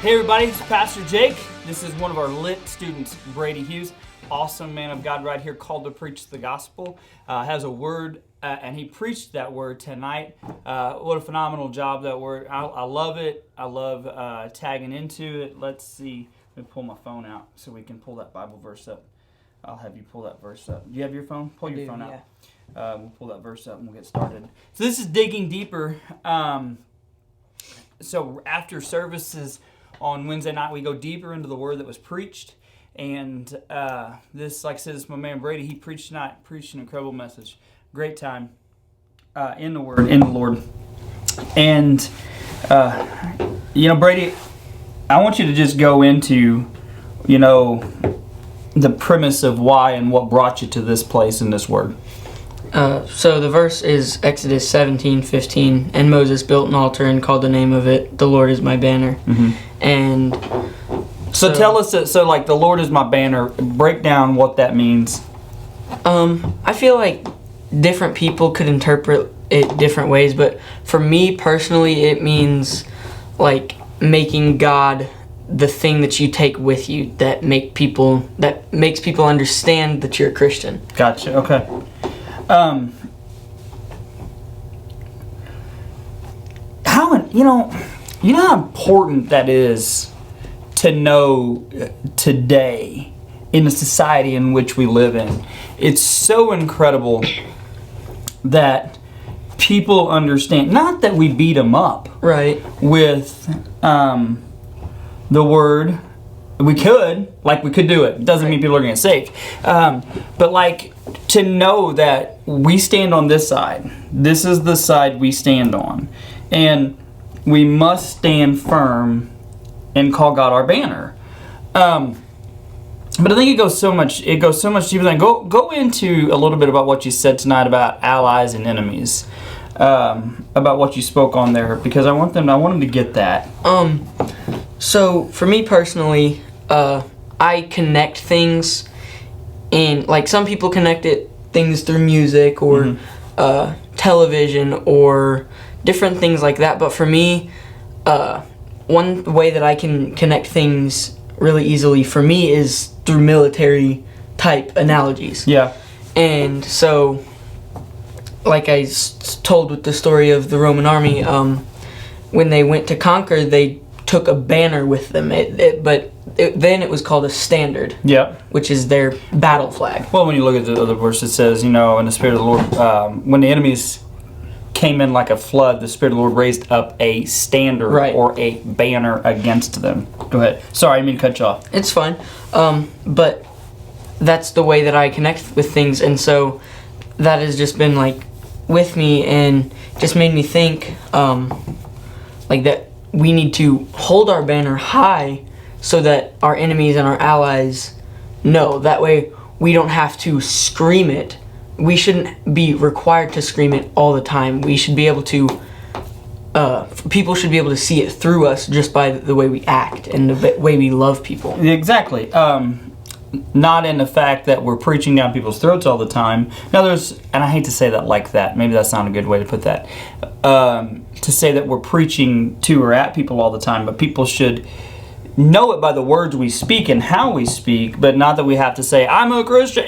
Hey everybody, it's Pastor Jake. This is one of our lit students, Brady Hughes. Awesome man of God right here, called to preach the gospel. Has a word, and he preached that word tonight. What a phenomenal job that word. I love it. I love tagging into it. Let's see. Let me pull my phone out so we can pull that Bible verse up. I'll have you pull that verse up. Do you have your phone? Pull your phone out. Yeah. We'll pull that verse up and we'll get started. So this is digging deeper. So after services on Wednesday night, we go deeper into the word that was preached. And this, like I said, it's my man Brady. He preached tonight, preached an incredible message. Great time in the word, in the Lord. And, Brady, I want you to just go into, the premise of why and what brought you to this place in this word. So the verse is Exodus 17:15, and Moses built an altar and called the name of it, "The Lord is my banner." Mm-hmm. And so tell us, the Lord is my banner, break down what that means. I feel like different people could interpret it different ways, but for me personally, it means like making God the thing that you take with you that makes people understand that you're a Christian. Gotcha. Okay. How important that is to know today in the society in which we live in. It's so incredible that people understand, not that we beat them up, right, with the word. We could do it. Doesn't mean people are going to get saved. But to know that we stand on this side. This is the side we stand on. And we must stand firm and call God our banner. But I think it goes so much deeper than go into a little bit about what you said tonight about allies and enemies. About what you spoke on there, because I want them to get that. So for me personally, I connect things in, like, some people connect things through music or television or different things like that. But for me, one way that I can connect things really easily for me is through military type analogies. Yeah. And so, like I told with the story of the Roman army, when they went to conquer, they took a banner with them, then it was called a standard. Yep. Which is their battle flag. Well, when you look at the other verse, it says, in the Spirit of the Lord, when the enemies came in like a flood, the Spirit of the Lord raised up a standard, right, or a banner against them. Go ahead. Sorry, I didn't mean to cut you off. It's fine. But that's the way that I connect with things, and so that has just been with me and just made me think that we need to hold our banner high so that our enemies and our allies know. That way we don't have to scream it. We shouldn't be required to scream it all the time. We should be able to, people should be able to see it through us just by the way we act and the way we love people. Exactly. Not in the fact that we're preaching down people's throats all the time. Now and I hate to say that like that, maybe that's not a good way to put that, to say that we're preaching to or at people all the time, but people should know it by the words we speak and how we speak, but not that we have to say, I'm a Christian.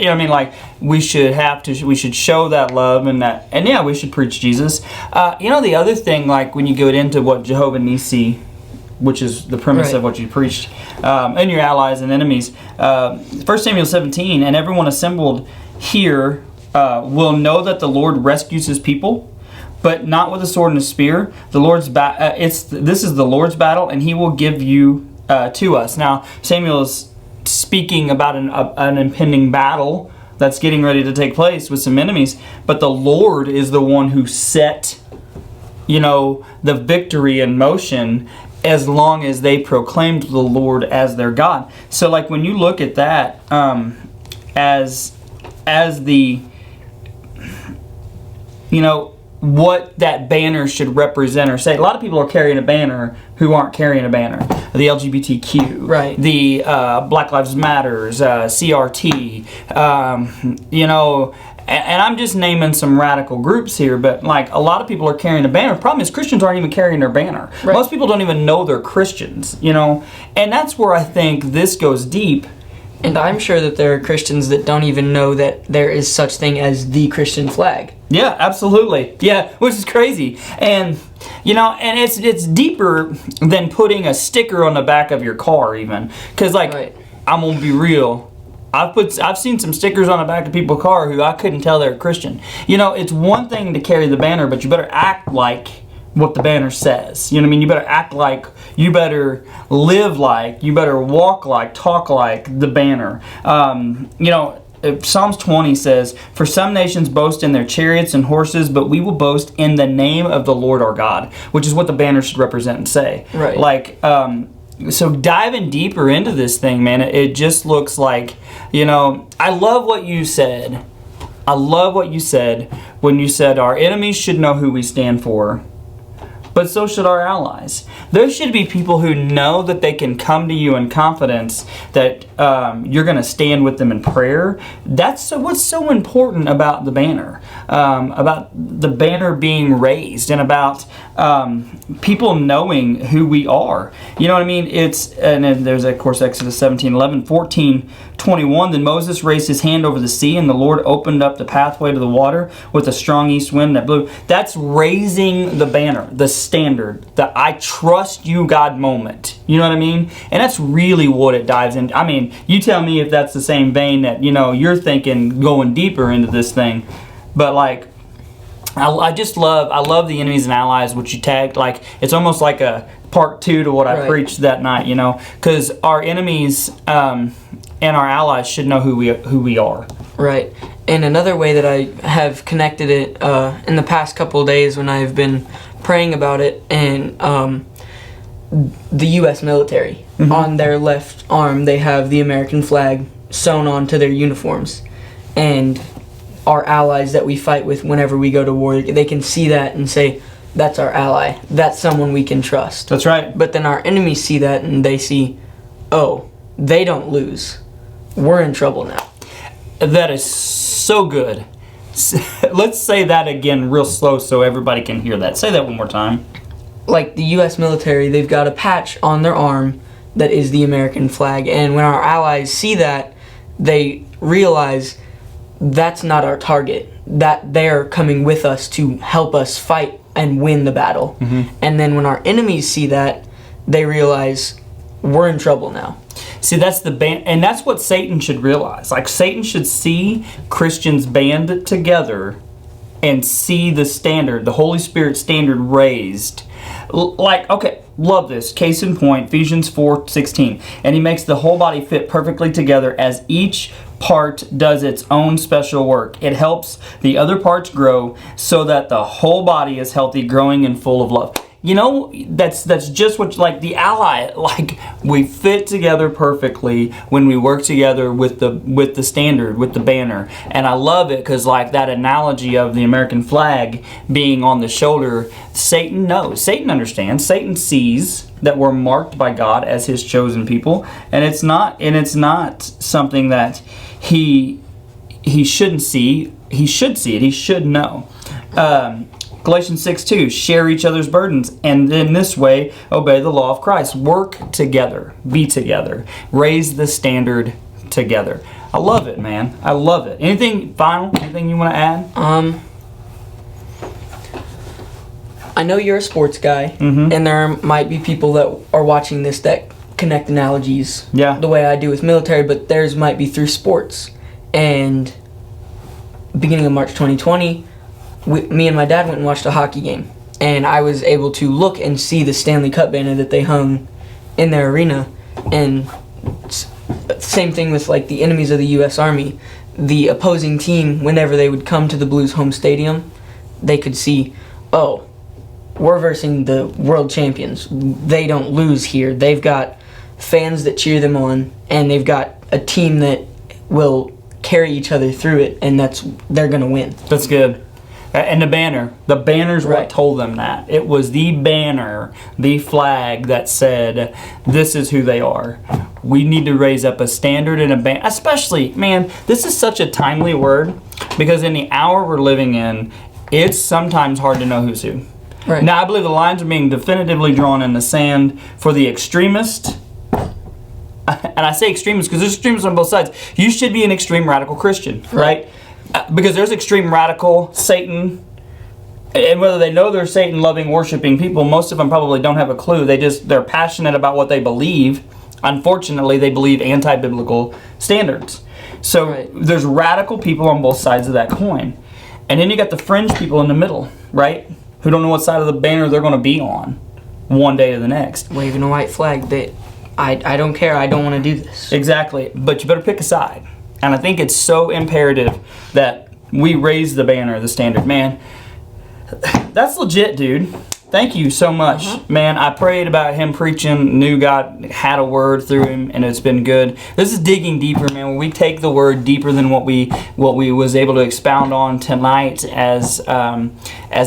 We should show that love and we should preach Jesus. The other thing, when you go into what Jehovah Nissi, which is the premise of what you preached, and your allies and enemies. 1 Samuel 17, and everyone assembled here will know that the Lord rescues his people, but not with a sword and a spear. This is the Lord's battle, and he will give you to us. Now, Samuel is speaking about an impending battle that's getting ready to take place with some enemies, but the Lord is the one who set, the victory in motion, as long as they proclaimed the Lord as their God. So when you look at that as the, what that banner should represent or say. A lot of people are carrying a banner who aren't carrying a banner. The LGBTQ, right? The Black Lives Matters, CRT, and I'm just naming some radical groups here, but like a lot of people are carrying a banner. The problem is Christians aren't even carrying their banner. Right. Most people don't even know they're Christians, you know, and that's where I think this goes deep. And I'm sure that there are Christians that don't even know that there is such thing as the Christian flag. Yeah, absolutely. Yeah, which is crazy. And you know, and it's deeper than putting a sticker on the back of your car even. Cuz like Right. I'm going to be real. I've seen some stickers on the back of people's car who I couldn't tell they're Christian. You know, it's one thing to carry the banner, but you better act like what the banner says. You know what I mean? You better act like, you better live like, you better walk like, talk like the banner. You know, Psalms 20 says, "For some nations boast in their chariots and horses, but we will boast in the name of the Lord our God," which is what the banner should represent and say. Right. Like, so diving deeper into this thing, man, it just looks like, you know, I love what you said. I love what you said when you said our enemies should know who we stand for, but so should our allies. There should be people who know that they can come to you in confidence that you're going to stand with them in prayer. That's what's so important about the banner being raised, and about people knowing who we are. You know what I mean? And then there's of course Exodus 17:11, 14:21. Then Moses raised his hand over the sea, and the Lord opened up the pathway to the water with a strong east wind that blew. That's raising the banner, the standard, the I trust you God moment. You know what I mean? And that's really what it dives into. I mean, you tell me if that's the same vein that, you know, you're thinking going deeper into this thing. But like, I love the enemies and allies, which you tagged. Like, it's almost like a part 2 to what I Right. preached that night, you know, because our enemies and our allies should know who we are. Right. And another way that I have connected it in the past couple of days when I've been praying about it, and the U.S. military, on their left arm, they have the American flag sewn onto their uniforms. And our allies that we fight with whenever we go to war, they can see that and say, that's our ally. That's someone we can trust. That's right. But then our enemies see that and they see, oh, they don't lose. We're in trouble now. That is so good. Let's say that again real slow so everybody can hear that. Say that one more time. Like the U.S. military, they've got a patch on their arm that is the American flag. And when our allies see that, they realize that's not our target. That they're coming with us to help us fight and win the battle. And then when our enemies see that, they realize we're in trouble now. See, that's and that's what Satan should realize. Like, Satan should see Christians band together and see the standard, the Holy Spirit standard raised. Like, okay, love this. Case in point, Ephesians 4:16. And he makes the whole body fit perfectly together as each part does its own special work. It helps the other parts grow so that the whole body is healthy, growing and full of love. You know, that's just what, like, the ally, like, we fit together perfectly when we work together with the standard, with the banner. And I love it because, like, that analogy of the American flag being on the shoulder, Satan knows, Satan understands, Satan sees that we're marked by God as his chosen people, and it's not something that he shouldn't see. He should see it. He should know. Galatians 6:2, share each other's burdens, and in this way obey the law of Christ. Work together, be together, raise the standard together. I love it, man. I love it. Anything final? Anything you want to add? I know you're a sports guy, and there might be people that are watching this that connect analogies the way I do with military, but theirs might be through sports. And beginning of March 2020, me and my dad went and watched a hockey game, and I was able to look and see the Stanley Cup banner that they hung in their arena. And same thing with, like, the enemies of the U.S. Army. The opposing team, whenever they would come to the Blues home stadium, they could see, oh, we're versing the world champions. They don't lose here. They've got fans that cheer them on, and they've got a team that will carry each other through it, and they're going to win. That's good. And the banner's what Right. told them that. It was the banner, the flag that said, this is who they are. We need to raise up a standard and a banner. Especially, man, this is such a timely word, because in the hour we're living in, it's sometimes hard to know who's who. Right. Now, I believe the lines are being definitively drawn in the sand for the extremist. And I say extremists because there's extremists on both sides. You should be an extreme radical Christian, right? Because there's extreme radical Satan, and whether they know they're Satan loving, worshiping people, most of them probably don't have a clue. They're passionate about what they believe. Unfortunately, they believe anti-biblical standards. So Right. there's radical people on both sides of that coin. And then you got the fringe people in the middle, right? Who don't know what side of the banner they're going to be on one day to the next. Waving a white flag that I don't care. I don't want to do this. Exactly. But you better pick a side. And I think it's so imperative that we raise the banner, the standard. Man, that's legit, dude. Thank you so much. Man, I prayed about him preaching, knew God had a word through him, and it's been good. This is digging deeper, man. When we take the word deeper than what we was able to expound on tonight as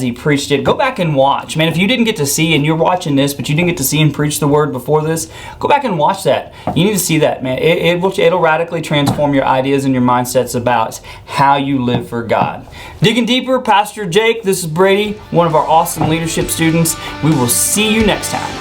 he preached it. Go back and watch. Man, if you didn't get to see, and you're watching this, but you didn't get to see him preach the word before this, go back and watch that. You need to see that, man. It'll radically transform your ideas and your mindsets about how you live for God. Digging deeper, Pastor Jake, this is Brady, one of our awesome leadership students. We will see you next time.